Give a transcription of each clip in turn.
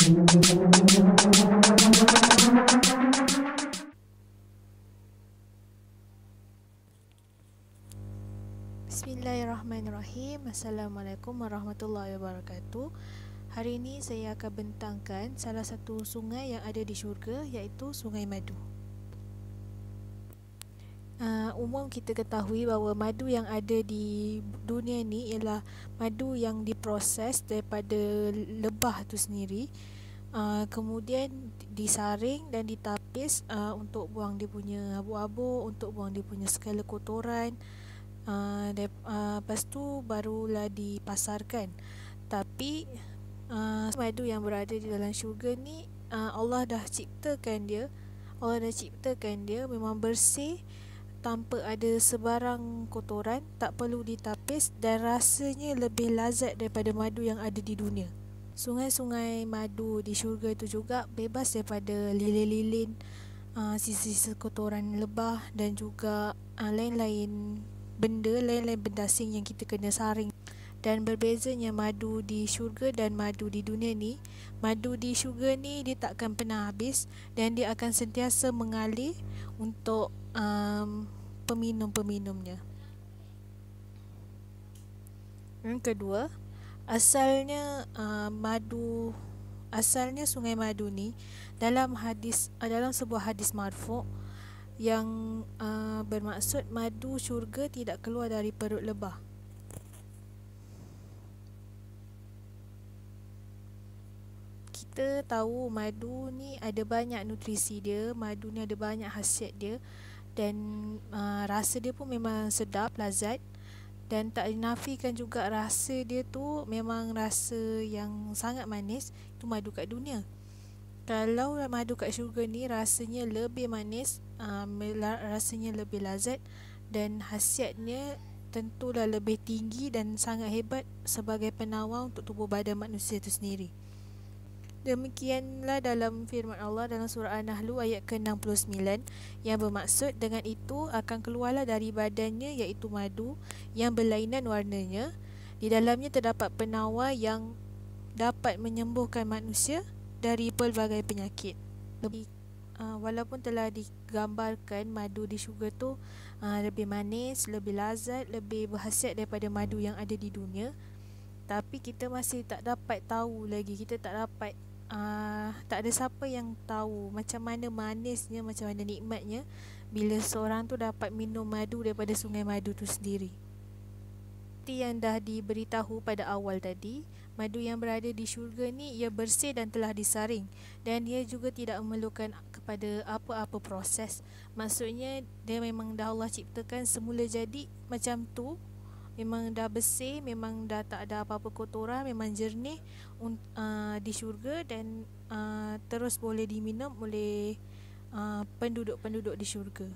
Bismillahirrahmanirrahim. Assalamualaikum warahmatullahi wabarakatuh. Hari ini saya akan bentangkan salah satu sungai yang ada di syurga, iaitu Sungai Madu. Umum kita ketahui bahawa madu yang ada di dunia ni ialah madu yang diproses daripada lebah tu sendiri, kemudian disaring dan ditapis untuk buang dia punya abu-abu, untuk buang dia punya segala kotoran. Lepas tu barulah dipasarkan. Tapi madu yang berada di dalam syurga ni, Allah dah ciptakan dia memang bersih, tanpa ada sebarang kotoran, tak perlu ditapis, dan rasanya lebih lazat daripada madu yang ada di dunia. Sungai-sungai madu di syurga itu juga bebas daripada lilin-lilin, sisa-sisa kotoran lebah, dan juga lain-lain benda asing yang kita kena saring. Dan berbezanya madu di syurga dan madu di dunia ni, madu di syurga ni dia takkan pernah habis, dan dia akan sentiasa mengalir untuk peminum-peminumnya. Yang kedua, asalnya sungai madu ni dalam sebuah hadis marfu' yang bermaksud madu syurga tidak keluar dari perut lebah. Kita tahu madu ni ada banyak nutrisi dia, madu ni ada banyak khasiat dia, dan rasa dia pun memang sedap, lazat, dan tak dinafikan juga rasa dia tu memang rasa yang sangat manis. Itu madu kat dunia. Kalau madu kat syurga ni rasanya lebih manis, rasanya lebih lazat, dan khasiatnya tentulah lebih tinggi dan sangat hebat sebagai penawar untuk tubuh badan manusia itu sendiri. Demikianlah dalam firman Allah dalam surah An-Nahl ayat ke-69, yang bermaksud dengan itu akan keluarlah dari badannya, iaitu madu yang berlainan warnanya. Di dalamnya terdapat penawar yang dapat menyembuhkan manusia dari pelbagai penyakit. Walaupun telah digambarkan madu di syurga tu lebih manis, lebih lazat, lebih berkhasiat daripada madu yang ada di dunia, tapi kita masih tak dapat tahu lagi. Kita tak ada siapa yang tahu macam mana manisnya, macam mana nikmatnya bila seorang tu dapat minum madu daripada sungai madu tu sendiri. Seperti yang dah diberitahu pada awal tadi, madu yang berada di syurga ni ia bersih dan telah disaring, dan dia juga tidak memerlukan kepada apa-apa proses. Maksudnya dia memang dah Allah ciptakan semula jadi macam tu, memang dah bersih, memang dah tak ada apa-apa kotoran, memang jernih di syurga, dan terus boleh diminum oleh penduduk-penduduk di syurga.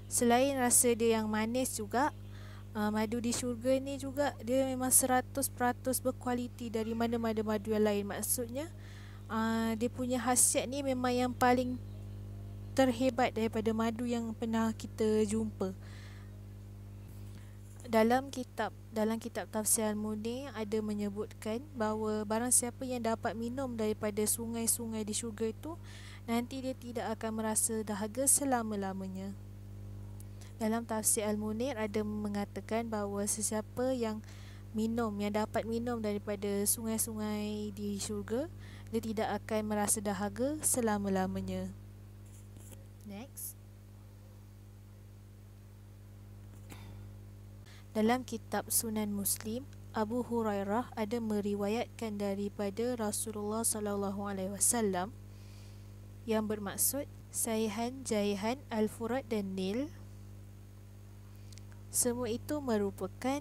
Selain rasa dia yang manis juga, madu di syurga ni juga dia memang 100% berkualiti dari mana-mana madu yang lain. Maksudnya dia punya khasiat ni memang yang paling terhebat daripada madu yang pernah kita jumpa. Dalam kitab tafsir Al-Munir ada menyebutkan bahawa barang siapa yang dapat minum daripada sungai-sungai di syurga itu, nanti dia tidak akan merasa dahaga selama-lamanya. Dalam tafsir Al-Munir ada mengatakan bahawa sesiapa yang dapat minum daripada sungai-sungai di syurga, dia tidak akan merasa dahaga selama-lamanya. Next. Dalam kitab Sunan Muslim, Abu Hurairah ada meriwayatkan daripada Rasulullah sallallahu alaihi wasallam yang bermaksud Saihan, Jaihan, Al-Furat dan Nil, semua itu merupakan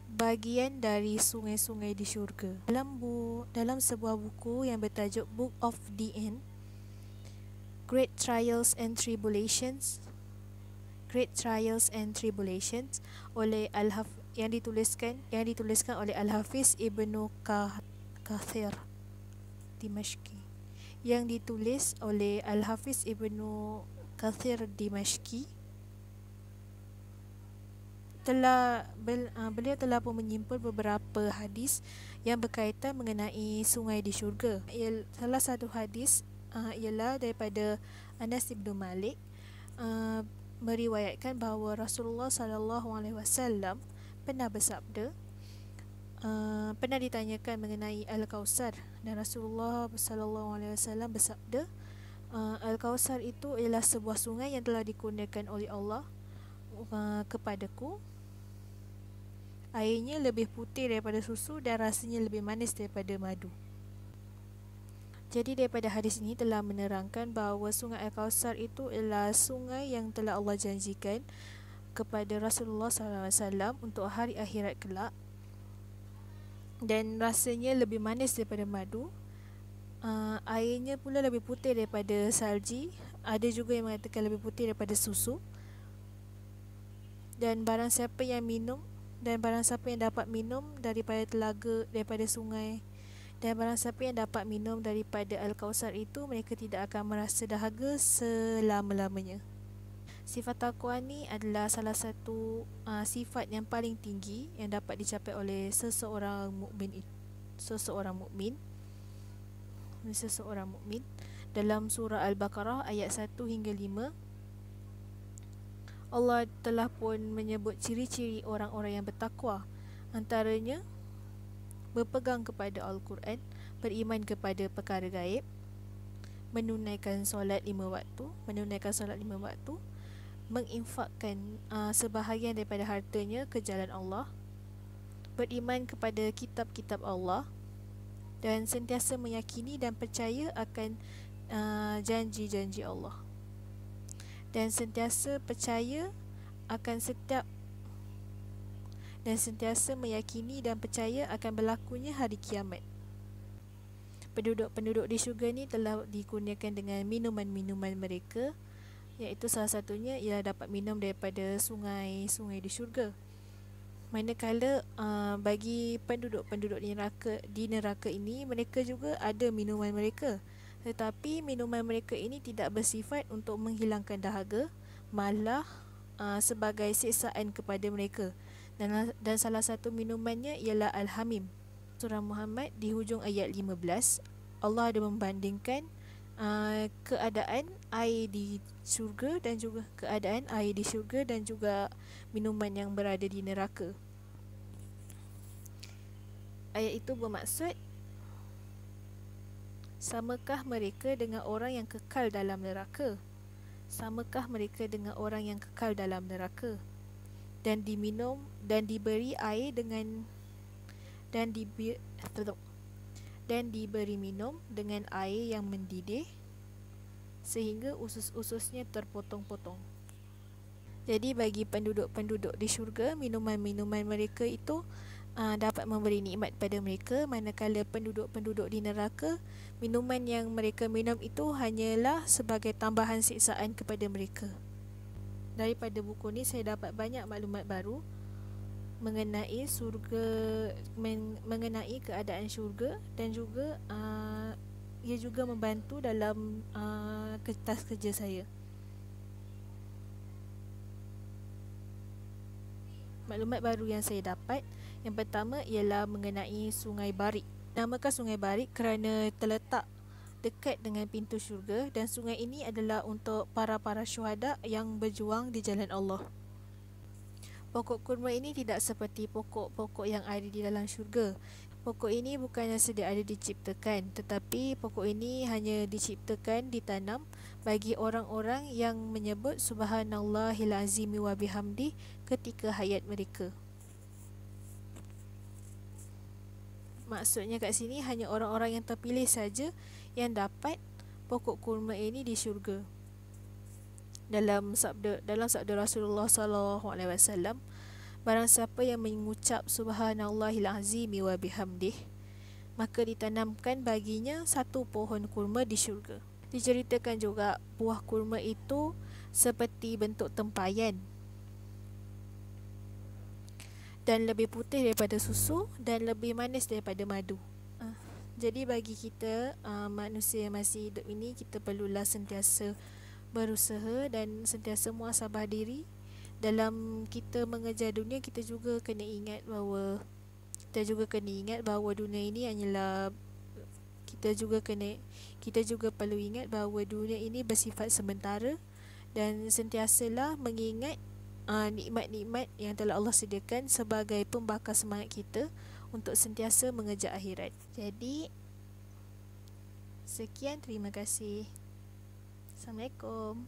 bagian dari sungai-sungai di syurga. Dalam sebuah buku yang bertajuk Book of the End, Great Trials and Tribulations oleh yang dituliskan oleh Al-Hafiz Ibnu Kathir Dimashqi, yang ditulis oleh Al-Hafiz Ibnu Kathir Dimashqi. beliau telah pun menyimpul beberapa hadis yang berkaitan mengenai sungai di syurga. Salah satu hadis ialah daripada Anas bin Malik, meriwayatkan bahawa Rasulullah SAW pernah bersabda, pernah ditanyakan mengenai Al-Kausar, dan Rasulullah SAW bersabda, Al-Kausar itu ialah sebuah sungai yang telah dikurniakan oleh Allah kepadaku. Airnya lebih putih daripada susu dan rasanya lebih manis daripada madu. Jadi daripada hadis ini telah menerangkan bahawa sungai Al-Kausar itu ialah sungai yang telah Allah janjikan kepada Rasulullah SAW untuk hari akhirat kelak, dan rasanya lebih manis daripada madu. Airnya pula lebih putih daripada salji. Ada juga yang mengatakan lebih putih daripada susu. Dan barang siapa yang dapat minum daripada telaga, daripada sungai, dan barang siapa yang dapat minum daripada Al-Kausar itu, mereka tidak akan merasa dahaga selama-lamanya. Sifat taqwa ni adalah salah satu sifat yang paling tinggi yang dapat dicapai oleh seseorang mukmin. Dalam surah Al-Baqarah ayat 1 hingga 5, Allah telah pun menyebut ciri-ciri orang-orang yang bertakwa. Antaranya berpegang kepada Al-Quran, beriman kepada perkara gaib, menunaikan solat 5 waktu, menginfakkan sebahagian daripada hartanya ke jalan Allah, beriman kepada kitab-kitab Allah, dan sentiasa meyakini dan percaya akan janji-janji Allah, dan sentiasa meyakini dan percaya akan berlakunya hari kiamat. Penduduk-penduduk di syurga ni telah dikurniakan dengan minuman-minuman mereka, iaitu salah satunya ialah dapat minum daripada sungai-sungai di syurga. Manakala bagi penduduk-penduduk di neraka ini, mereka juga ada minuman mereka, tetapi minuman mereka ini tidak bersifat untuk menghilangkan dahaga, malah sebagai siksaan kepada mereka. Dan salah satu minumannya ialah Al-Hamim. Surah Muhammad di hujung ayat 15, Allah ada membandingkan keadaan air di syurga dan juga minuman yang berada di neraka. Ayat itu bermaksud, samakah mereka dengan orang yang kekal dalam neraka? Dan diminum dan diberi air dan diberi minum dengan air yang mendidih sehingga usus-ususnya terpotong-potong. Jadi bagi penduduk-penduduk di syurga, minuman-minuman mereka itu dapat memberi nikmat pada mereka, manakala penduduk-penduduk di neraka, minuman yang mereka minum itu hanyalah sebagai tambahan siksaan kepada mereka. Daripada buku ni saya dapat banyak maklumat baru mengenai mengenai keadaan syurga, dan juga ia juga membantu dalam kertas kerja saya. Maklumat baru yang saya dapat, yang pertama ialah mengenai Sungai Barik. Namakan Sungai Barik kerana terletak dekat dengan pintu syurga, dan sungai ini adalah untuk para syuhada yang berjuang di jalan Allah. Pokok kurma ini tidak seperti pokok-pokok yang ada di dalam syurga. Pokok ini bukannya sedia ada diciptakan, tetapi pokok ini hanya diciptakan, ditanam bagi orang-orang yang menyebut Subhanallahil azim wa bihamdi ketika hayat mereka. Maksudnya kat sini hanya orang-orang yang terpilih saja yang dapat pokok kurma ini di syurga. Dalam sabda Rasulullah SAW, barang siapa yang mengucap Subhanallahil azim wa bihamdih, maka ditanamkan baginya satu pohon kurma di syurga. Diceritakan juga buah kurma itu seperti bentuk tempayan dan lebih putih daripada susu dan lebih manis daripada madu. Jadi bagi kita manusia yang masih hidup ini, kita perlulah sentiasa berusaha dan sentiasa muhasabah diri dalam kita mengejar dunia, kita juga kena ingat bahawa dunia ini hanyalah, kita juga perlu ingat bahawa dunia ini bersifat sementara, dan sentiasalah mengingat nikmat-nikmat yang telah Allah sediakan sebagai pembakar semangat kita untuk sentiasa mengejar akhirat. Jadi sekian, terima kasih. Assalamualaikum.